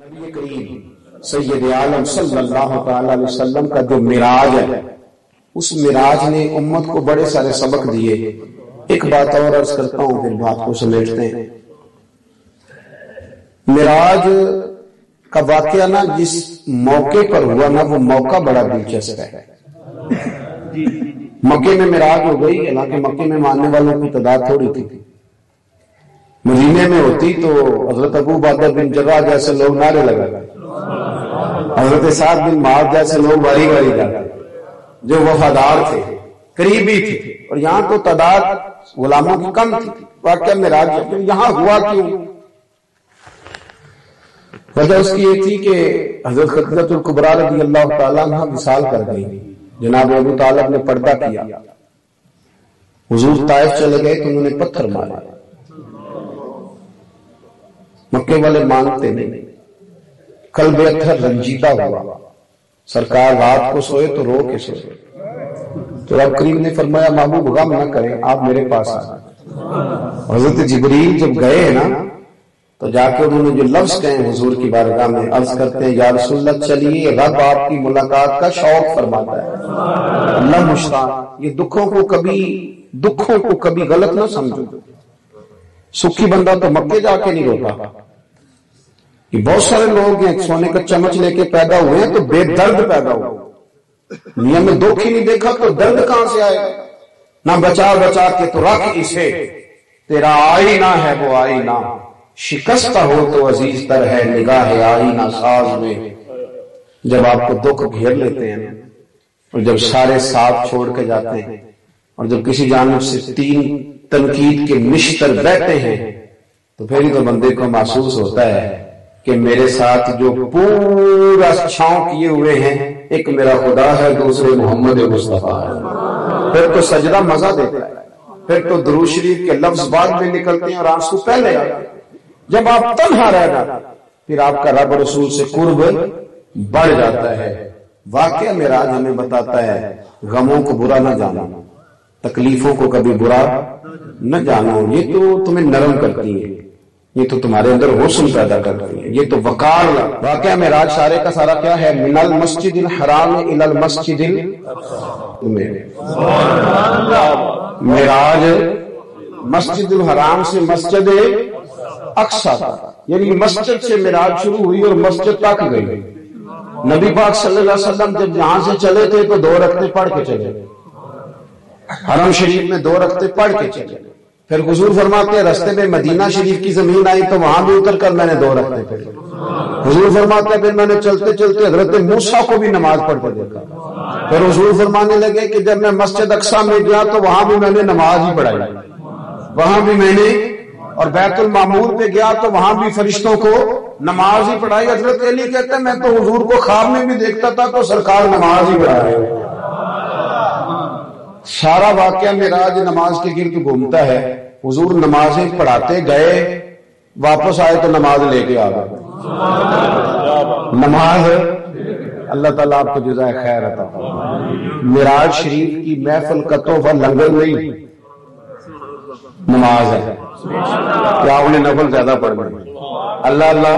نبی کریم سید عالم صلی اللہ تعالی علیہ وسلم کا جو معراج ہے، اس معراج نے امت کو بڑے سارے سبق دیے۔ ایک بات اور عرض کرتا ہوں پھر بات کو سمیٹتے ہیں۔ معراج کا واقعہ نا جس موقع پر ہوا نا، وہ موقع بڑا دلچسپ ہے۔ مکے میں معراج ہو گئی، حالانکہ مکے میں ماننے والوں کی تعداد تھوڑی تھی۔ مدینے میں ہوتی تو حضرت ابو عبیدہ بن جراح جیسے لوگ نعرے لگا، حضرت سعد بن معاذ جیسے لوگ باری باری جاتے جو وفادار تھے، قریبی تھے، اور یہاں تو تعداد غلاموں کی کم تھی۔ واقعہ معراج یہاں ہوا کیوں؟ وجہ اس کی یہ تھی کہ حضرت خدیجہ الکبریٰ رضی اللہ تعالیٰ عنہ وصال کر گئی۔ جناب ابو طالب نے پردہ کیا، حضور طائف چلے گئے تو انہوں نے پتھر مارے۔ مکے والے مانتے نہیں، قلب اطہر رنجیدہ ہوا، سرکار رات کو سوئے تو رو کے سوئے۔ تو رب کریم نے فرمایا محبوب غم نہ کریں، آپ میرے پاس آ جائیں۔ حضرت جبریل جب گئے نا تو جا کے انہوں نے جو لفظ کہیں حضور کی بارگاہ میں، عرض کرتے ہیں یا رسول اللہ چلیے، رب آپ کی ملاقات کا شوق فرماتا ہے، اللہ مشتاق۔ یہ دکھوں کو کبھی غلط نہ سمجھو۔ سکھی بندہ تو مکے جا کے نہیں روتا۔ یہ بہت سارے لوگ ہیں سونے کا چمچ لے کے پیدا ہوئے ہیں تو بے درد پیدا ہوئے، دنیا میں دکھ ہی نہیں دیکھا تو درد کہاں سے آئے؟ نہ بچا بچا کے تو رکھ اسے، تیرا آئینہ ہے وہ آئینہ، شکستہ ہو تو عزیز تر ہے نگاہ آئینہ ساز میں۔ جب آپ کو دکھ گھیر لیتے ہیں اور جب سارے ساتھ چھوڑ کے جاتے ہیں، اور جب کسی جانب سے 3 تنقید کے نشتر بہتے ہیں، تو پھر ہی تو بندے کو محسوس ہوتا ہے کہ میرے ساتھ جو پورا چھاؤں کیے ہوئے ہیں، ایک میرا خدا ہے، دوسرے محمد مصطفیٰ ہے۔ پھر تو سجدہ مزہ دیتا ہے، پھر تو درود شریف کے لفظ بعد میں نکلتے ہیں اور آنسو پہلے آتے ہیں۔ جب آپ تنہا رہ جاتے پھر آپ کا رب رسول سے قرب بڑھ جاتا ہے۔ واقعہ معراج ہمیں بتاتا ہے غموں کو برا نہ جانو، تکلیفوں کو کبھی برا نہ جانو، یہ تو تمہیں نرم کرتی ہے، یہ تو تمہارے اندر حسن پیدا کرتی ہے، یہ تو وقار۔ واقعہ معراج سارے کا سارا کیا ہے؟ من المسجد الحرام الی المسجد معراج مسجد الحرام سے مسجد اقصی تھا، یعنی مسجد سے معراج شروع ہوئی اور مسجد تک گئی۔ نبی پاک صلی اللہ علیہ وسلم جب یہاں سے چلے تھے تو 2 رکعتیں پڑھ کے چلے، حرم شریف میں 2 رکعتیں پڑھ کے چلے۔ پھر حضور فرماتے ہیں رستے میں مدینہ شریف کی زمین آئی تو وہاں بھی اتر کر میں نے 2 رکعتیں پڑھی۔ حضور فرماتے ہیں پھر میں نے چلتے چلتے حضرت موسیٰ کو بھی نماز پڑھتے دیکھا۔ پھر حضور فرمانے لگے کہ جب میں مسجد اقصی میں گیا تو وہاں بھی میں نے نماز ہی پڑھائی، وہاں بھی میں نے، اور بیت المعمور پہ گیا تو وہاں بھی فرشتوں کو نماز ہی پڑھائی۔ حضرت علی کہتے ہیں میں تو حضور کو خواب میں بھی دیکھتا تھا تو سرکار نماز ہی پڑھا رہے ہیں۔ سارا واقعہ معراج نماز کے گرد گھومتا ہے۔ حضور نمازیں پڑھاتے گئے، واپس آئے تو نماز لے کے آ گئے۔ نماز، اللہ تعالیٰ آپ کو جزائے خیر عطا فرمائے۔ معراج شریف کی محفل کا تحفہ لنگر نہیں، نماز ہے۔ کیا انہیں نفل زیادہ پڑھ گئے؟ اللہ اللہ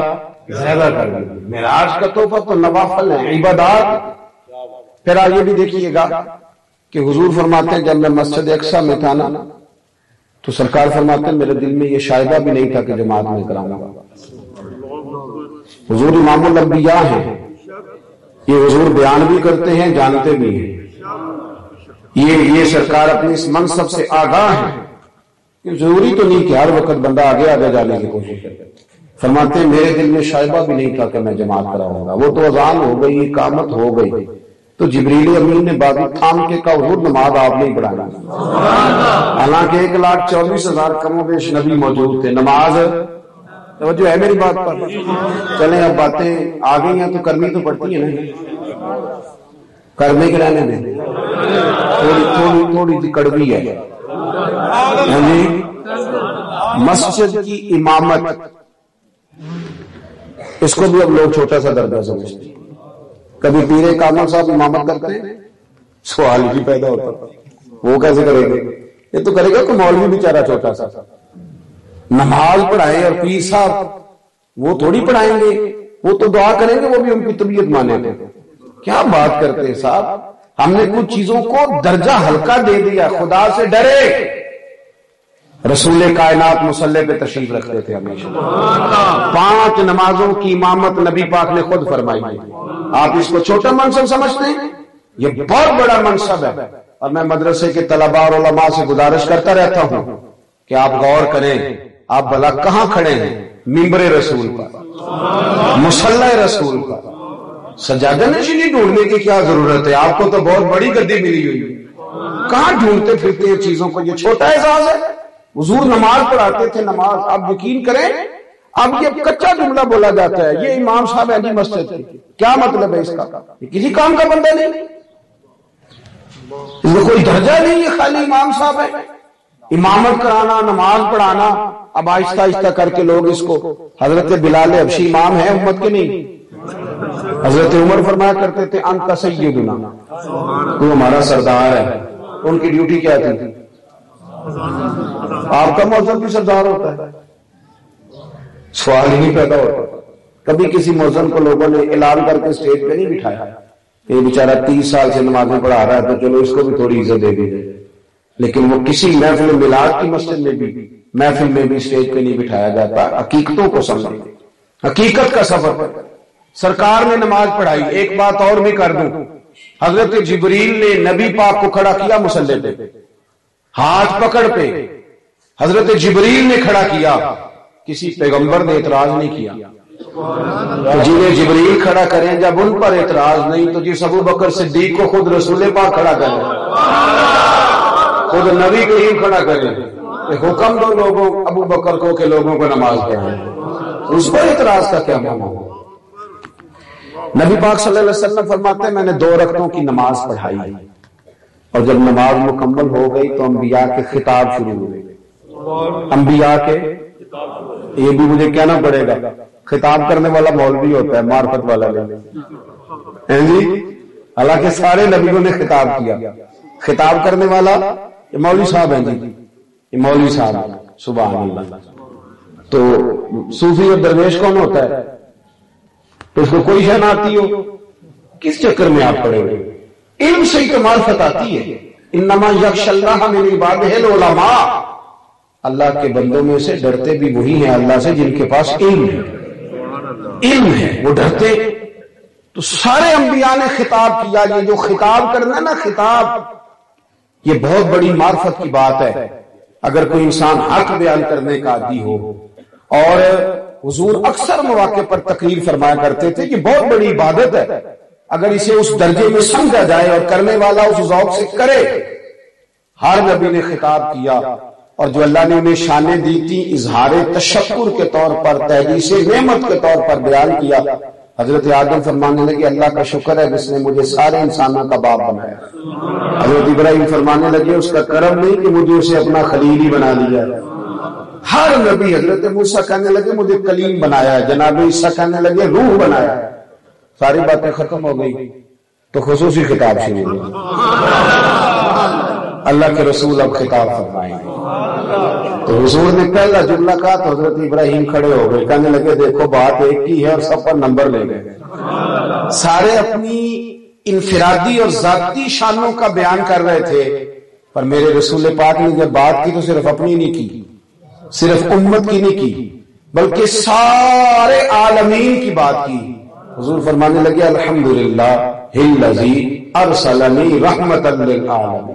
زیادہ کر گئے۔ معراج کا تحفہ تو نوافل ہے، عبادات۔ پھر آگے بھی دیکھیے گا کہ حضور فرماتے ہیں جب میں مسجد اقصی میں تھا نا تو سرکار فرماتے ہیں میرے دل میں یہ شائبہ بھی نہیں تھا کہ جماعت میں کراؤں گا۔ حضور امام الانبیاء ہیں، یہ حضور بیان بھی کرتے ہیں، جانتے بھی ہیں۔ یہ سرکار اپنے اس منصب سے آگاہ ہیں کہ ضروری تو نہیں کہ ہر وقت بندہ آگے آگے جانے کی کوشش کرے۔ فرماتے ہیں میرے دل میں شائبہ بھی نہیں تھا کہ میں جماعت کراؤں گا۔ وہ تو اذان ہو گئی، اقامت ہو گئی تو جبریل امین نے بازو تھام کے کہا حضور نماز آپ نہیں پڑھانا، حالانکہ 1,24,000 کم و بیش نبی موجود تھے۔ نماز، توجہ ہے میری بات پر؟ چلیں اب باتیں آ گئی ہیں تو کرنی تو پڑتی ہے نا، کرنے کے رہنے دیں، تھوڑی سی کڑوی ہے۔ مسجد کی امامت، اس کو بھی اب لوگ چھوٹا سا درجہ سمجھتے ہیں۔ کبھی پیر کامل صاحب امامت کرتے ہیں، سوال بھی پیدا ہوتا ہے وہ کیسے کرے گا؟ یہ تو کرے گا کہ مولوی بیچارہ چھوٹا سا نماز پڑھائے، اور پیر صاحب وہ تھوڑی پڑھائیں گے وہ تو دعا کریں گے وہ بھی ان کی طبیعت مانے تھے. کیا بات کرتے ہیں صاحب, ہم نے کچھ چیزوں کو درجہ ہلکا دے دیا. خدا سے ڈرے. رسول کائنات مصلی پہ تشریف رکھتے تھے ہمیشہ. 5 نمازوں کی امامت نبی پاک نے خود فرمائی ہے. آپ اس کو چھوٹا منصب سمجھتے ہیں؟ یہ بہت بڑا منصب ہے. اور میں مدرسے کے طلباء اور علماء سے گزارش کرتا رہتا ہوں کہ آپ غور کریں, آپ بھلا کہاں کھڑے ہیں؟ ممبر رسول پر, مصلی رسول پر. سجادہ نشینی ڈھونڈنے کی کیا ضرورت ہے؟ آپ کو تو بہت بڑی گدی ملی ہوئی ہے. کہاں ڈھونڈتے پھرتے ہیں چیزوں کو؟ یہ چھوٹا احساس ہے. حضور نماز پڑھاتے تھے. نماز, آپ یقین کریں, اب یہ کچا جملہ بولا جاتا ہے, یہ امام صاحب ہے جی مسجد کی. کیا مطلب ہے اس کا؟ یہ کسی کام کا بندہ نہیں, اس میں کوئی درجہ نہیں, یہ خالی امام صاحب ہے. امامت کرانا, نماز پڑھانا. اب آہستہ آہستہ کر کے لوگ اس کو, حضرت بلال حبشی امام ہے امت کے نہیں. حضرت عمر فرمایا کرتے تھے انت سیدنا, تو ہمارا سردار ہے. ان کی ڈیوٹی کیا تھی؟ آپ کا مؤذن بھی سردار ہوتا ہے؟ سوال ہی نہیں پیدا ہوتا. کبھی کسی مؤذن کو لوگوں نے اعلان کر کے اسٹیج پہ نہیں بٹھایا, یہ بیچارہ 30 سال سے نمازیں پڑھا رہا ہے تو چلو اس کو بھی تھوڑی عزت دے دی جائے. لیکن وہ کسی محفل میلاد کی مسجد میں بھی, محفل میں بھی اسٹیج پہ نہیں بٹھایا جاتا. حقیقتوں کو سمجھیں, حقیقت کا سفر پر. سرکار نے نماز پڑھائی. ایک بات اور بھی کر دوں, حضرت جبریل نے نبی پاک کو کھڑا کیا مصلی پہ, ہاتھ پکڑ پہ حضرت جبریل نے کھڑا کیا. کسی پیغمبر نے اعتراض نہیں کیا. تو جنہیں جبریل کھڑا کریں, جب ان پر اعتراض نہیں تو جس ابو بکر صدیق کو خود رسول پاک کھڑا کریں, خود نبی کریم کھڑا کریں, حکم دو لوگوں ابو بکر کو کہ لوگوں کو نماز پڑھیں, اس پر اعتراض کا کیا معنی ہے؟ نبی پاک صلی اللہ علیہ وسلم فرماتے ہیں میں نے 2 رکعتوں کی نماز پڑھائی, اور جب نماز مکمل ہو گئی تو انبیاء کے خطاب شروع ہوئے. انبیاء کے, یہ بھی مجھے کہنا پڑے گا, خطاب کرنے والا مولوی ہوتا ہے, معرفت والا نہیں جی. حالانکہ سارے نبیوں نے خطاب کیا. خطاب کرنے والا یہ مولوی صاحب ہیں جی, یہ مولوی صاحب ہیں. سبحان اللہ. تو صوفی اور درویش کون ہوتا ہے؟ تو اس کو کوئی شے نہ آتی ہو, کس چکر میں آپ پڑے ہوئے؟ علم سے ہی تو معرفت آتی ہے. انما یخشی اللہ من عبادہ العلماء, اللہ کے بندوں میں سے ڈرتے بھی وہی ہیں اللہ سے جن کے پاس علم ہے. علم ہے وہ ڈرتے. تو سارے انبیاء نے خطاب کیا. یہ جو خطاب کرنا نا, خطاب, یہ بہت بڑی معرفت کی بات ہے. اگر کوئی انسان حق بیان کرنے کا عادی ہو, اور حضور اکثر مواقع پر تقریر فرمایا کرتے تھے کہ بہت بڑی عبادت ہے, اگر اسے اس درجے میں سمجھا جائے اور کرنے والا اس ذوق سے کرے. ہر نبی نے خطاب کیا, اور جو اللہ نے انہیں شانیں دی تھی اظہار تشکر کے طور پر, تحدیث نعمت کے طور پر بیان کیا. حضرت آدم فرمانے لگے اللہ کا شکر ہے جس نے مجھے سارے انسانوں کا باپ بنایا. حضرت ابراہیم فرمانے لگے اس کا کرم نہیں کہ مجھے اسے اپنا خلیل ہی بنا لیا. ہر نبی, حضرت موسیٰ کہنے لگے مجھے کلیم بنایا, جناب عیسیٰ کہنے لگے روح بنایا. ساری باتیں ختم ہو گئی تو خصوصی خطاب شروع ہوئی. اللہ کے رسول اب خطاب فرمائیں. تو حضور نے پہلا جملہ کہا تو حضرت ابراہیم کھڑے ہو گئے, کہنے لگے دیکھو بات ایک ہی ہے اور سب پر نمبر لے گئے. سارے اپنی انفرادی اور ذاتی شانوں کا بیان کر رہے تھے, پر میرے رسول پاک نے جب بات کی تو صرف اپنی نہیں کی, صرف امت کی نہیں کی, بلکہ سارے عالمین کی بات کی. حضور فرمانے لگے الحمدللہ الذی ارسلنی رحمۃ للعالمین.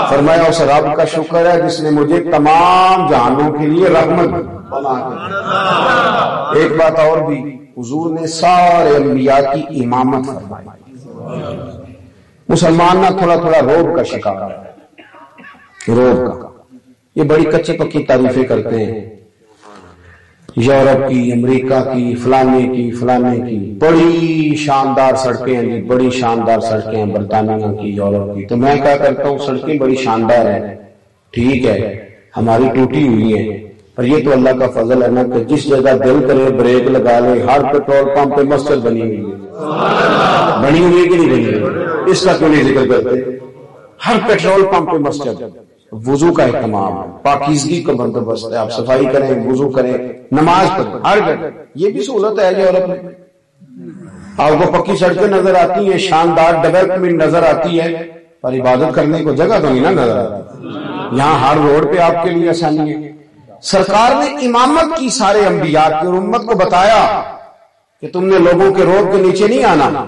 فرمایا اس رب کا شکر ہے جس نے مجھے تمام جہانوں کے لیے رحمت بنا دیا. ایک بات اور بھی, حضور نے سارے انبیاء کی امامت فرمائی. مسلمان نہ تھوڑا تھوڑا روب کا شکار ہے, روب کا. یہ بڑی کچی پکی تعریفیں کرتے ہیں یورپ کی, امریکہ کی, فلانے کی. بڑی شاندار سڑکیں ہیں جی, بڑی شاندار سڑکیں ہیں برطانیہ کی, یورپ کی. تو میں کیا کرتا ہوں, سڑکیں بڑی شاندار ہیں, ٹھیک ہے, ہماری ٹوٹی ہوئی ہیں, پر یہ تو اللہ کا فضل ہے نا کہ جس جگہ دل کرے بریک لگا لے. ہر پیٹرول پمپ پہ مسجد بنی ہوئی ہے, بنی ہوئی ہے کہ نہیں بنی ہوئی؟ اس کا کیوں نہیں ذکر کرتے؟ ہر پیٹرول پمپ پہ مسجد. وضو کا اہتمام ہے، پاکیزگی کا بندوبست ہے، آپ صفائی کریں، وضو کریں، نماز پڑھیں ہر جگہ. یہ بھی سہولت ہے یورپ میں. آپ کو پکی سڑکیں نظر آتی ہیں، شاندار ڈیولپمنٹ نظر آتی ہے، پر عبادت کرنے کو جگہ تو نہیں نا نظر آتی. یہاں ہر روڈ پہ آپ کے لیے آسانی ہے. سرکار نے امامت کی سارے انبیاء کی اور امت کو بتایا کہ تم نے لوگوں کے روب کے نیچے نہیں آنا.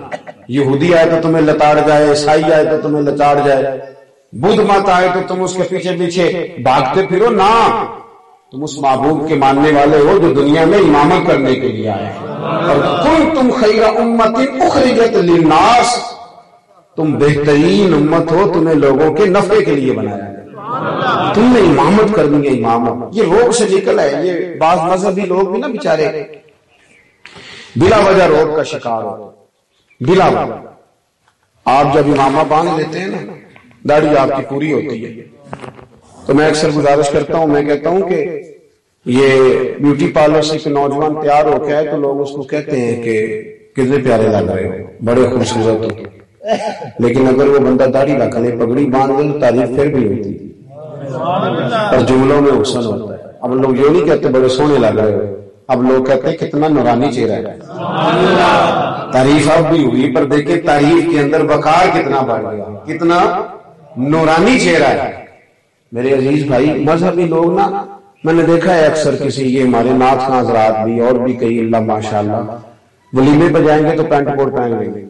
یہودی آئے تو تمہیں لتاڑ جائے، عیسائی آئے تو تمہیں لتاڑ جائے، بدھ مت آئے تو تم اس کے پیچھے پیچھے بھاگتے پھرو نہ. تم اس محبوب کے ماننے والے ہو جو دنیا میں امامت کرنے کے لیے آئے. اور کنتم خیر امت اخرجت للناس، تم بہترین امت ہو، تمہیں لوگوں کے نفع کے لیے بنایا ہے. تم نے امامت کرنی ہے. امامت یہ روگ سے نکل ہے. یہ بعض مذہبی لوگ بھی نا بیچارے بلا وجہ روگ کا شکار ہو. بلا وجہ آپ جب امامہ باندھ لیتے ہیں نا، داڑھی آپ کی پوری ہوتی ہے، تو میں اکثر گزارش کرتا ہوں، میں کہتا ہوں کہ یہ بیوٹی پارلر سے ایک نوجوان تیار ہو کے آئے تو لوگ اس کو کہتے ہیں کہ کتنے پیارے لگ رہے ہو، بڑے خوبصورت ہو. لیکن اگر وہ بندہ داڑھی رکھ لے، پگڑی باندھ لے تو تعریف پھر بھی ہوتی ہے اور جملوں میں حسن ہوتا ہے. اب لوگ یہ نہیں کہتے بڑے سونے لگ رہے ہو، اب لوگ کہتے ہیں کتنا نورانی چہرہ ہے. تعریف اب بھی ہوئی، پر دیکھیں تعریف کے اندر وقار کتنا بڑھ گیا، کتنا نورانی چہرہ ہے. میرے عزیز بھائی، مذہبی لوگ نا، میں نے دیکھا ہے اکثر کسی یہ ہمارے نعت خاں حضرات بھی اور بھی کئی اللہ ماشاءاللہ ولیمے پہ جائیں گے تو پینٹ کوٹ پہن لیں گے.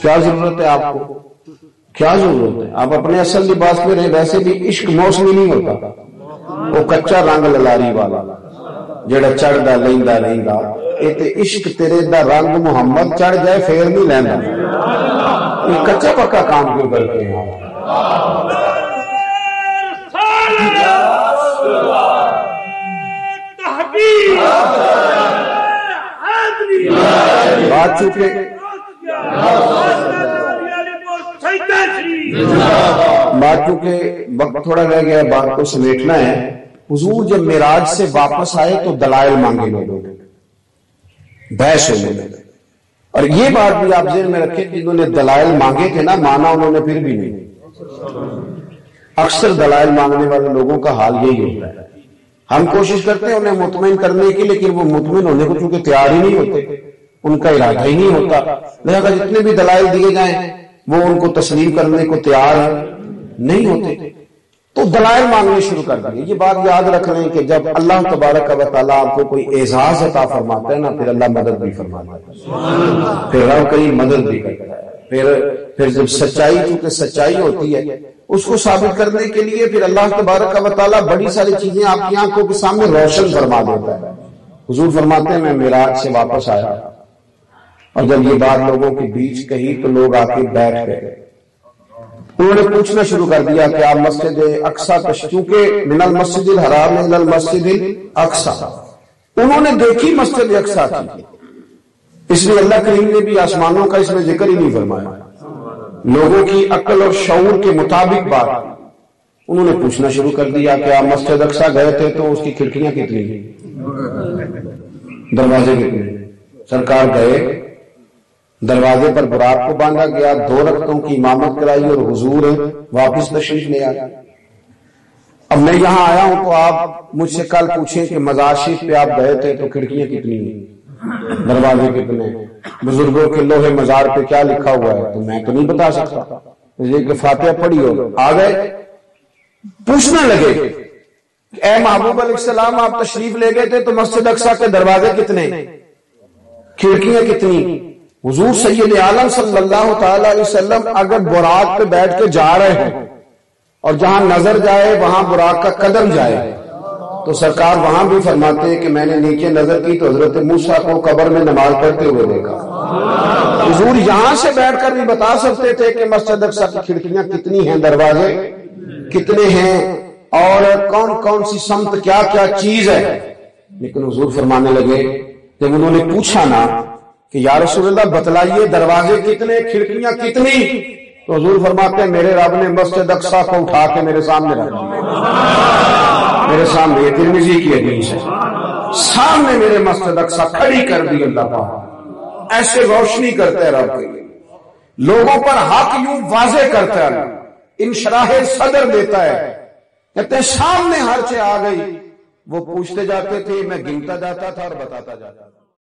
کیا ضرورت ہے آپ کو؟ کیا ضرورت ہے؟ آپ اپنے اصل لباس میں رہیں. ویسے بھی عشق موسمی نہیں ہوتا، وہ کچا رنگ للاری والا جڑا چڑھدا لیندا رہندا. اے تے عشق تیرے دا رنگ محمد چڑھ جائے پھر نہیں لیندا. یہ کچا پکا کام کیوں کرتے ہیں؟ بات چونکہ وقت تھوڑا رہ گیا، بات کو سمیٹنا ہے. حضور جب معراج سے واپس آئے تو دلائل مانگے لوگوں نے، بحث ہونے لگے. اور یہ بات بھی آپ ذہن میں رکھیں کہ انہوں نے دلائل مانگے تھے نا، مانا انہوں نے پھر بھی نہیں. اکثر دلائل مانگنے والے لوگوں کا حال یہی ہوتا ہے. ہم کوشش کرتے ہیں انہیں مطمئن کرنے کی، لیکن وہ مطمئن ہونے کو چونکہ تیار ہی نہیں ہوتے، ان کا ارادہ ہی نہیں ہوتا. لہذا جتنے بھی دلائل دیے جائیں وہ ان کو تسلیم کرنے کو تیار نہیں ہوتے، تو دلائل مانگنے شروع کر دیے. یہ بات یاد رکھ لیں کہ جب اللہ تبارک و تعالیٰ آپ کو کوئی اعزاز عطا فرماتا ہے نا، پھر اللہ مدد بھی فرماتا ہے، پھر رب کہیں مدد بھی کرتا ہے. پھر جب سچائی، چونکہ سچائی ہوتی ہے، اس کو ثابت کرنے کے لیے پھر اللہ تبارک و تعالیٰ بڑی ساری چیزیں آپ کی آنکھوں کے سامنے روشن فرما دیتا ہے. حضور فرماتے ہیں میں معراج سے واپس آیا اور جب یہ بات لوگوں کے بیچ کہی تو لوگ آ کے بیٹھ گئے. انہوں نے پوچھنا شروع کر دیا کہ آپ مسجد اقصیٰ چونکہ من المسجد الحرام الی المسجد الاقصیٰ، انہوں نے دیکھی مسجد اقصیٰ کی، اس لیے اللہ کریم نے بھی آسمانوں کا اس میں ذکر ہی نہیں فرمایا. لوگوں کی عقل اور شعور کے مطابق بات. انہوں نے پوچھنا شروع کر دیا کہ آپ مسجد اقصیٰ گئے تھے تو اس کی کھڑکیاں کتنی ہیں، دروازے کتنے؟ سرکار گئے، دروازے پر براق کو باندھا گیا، 2 رکعتوں کی امامت کرائی اور حضور واپس تشریف لے آئے. اب میں یہاں آیا ہوں تو آپ مجھ سے کل پوچھیں کہ مزار شریف پہ آپ گئے تھے تو کھڑکیاں کتنی ہیں، دروازے کتنے، بزرگوں کے لوہے مزار پہ کیا لکھا ہوا ہے، تو میں تو نہیں بتا سکتا. یہ کہ فاتحہ پڑھی ہو. آ گئے، پوچھنے لگے اے محبوب علیہ السلام آپ تشریف لے گئے تھے تو مسجد اقصیٰ کے دروازے کتنے، کھڑکیاں کتنی؟ حضور سید عالم صلی اللہ تعالی علیہ وسلم اگر براق پہ بیٹھ کے جا رہے ہیں اور جہاں نظر جائے وہاں براق کا قدم جائے تو سرکار وہاں بھی فرماتے ہیں کہ میں نے نیچے نظر کی تو حضرت موسیٰ کو قبر میں نماز پڑھتے ہوئے دیکھا. حضور یہاں سے بیٹھ کر بھی بتا سکتے تھے کہ مسجد اقصیٰ کی کھڑکیاں کتنی ہیں، دروازے کتنے ہیں اور کون کون سی سمت کیا کیا چیز ہے. لیکن حضور فرمانے لگے جب انہوں نے پوچھا نا کہ یا رسول اللہ بتلائیے دروازے کتنے، کھڑکیاں کتنی، تو حضور فرماتے ہیں میرے رب نے مسجد اقصیٰ کو اٹھا کے میرے سامنے رکھ دیا. میرے سامنے، یہ ترمذی کی حدیث ہے، سامنے میرے مسجد اقصیٰ کھڑی کر دی. اللہ پاک ایسے روشنی کرتا ہے رب کے لیے، لوگوں پر حق یوں واضح کرتا ہے، انشراح صدر دیتا ہے کہتے ہیں سامنے ہر چیز آ گئی، وہ پوچھتے جاتے تھے، میں گنتا جاتا تھا اور بتاتا جاتا تھا۔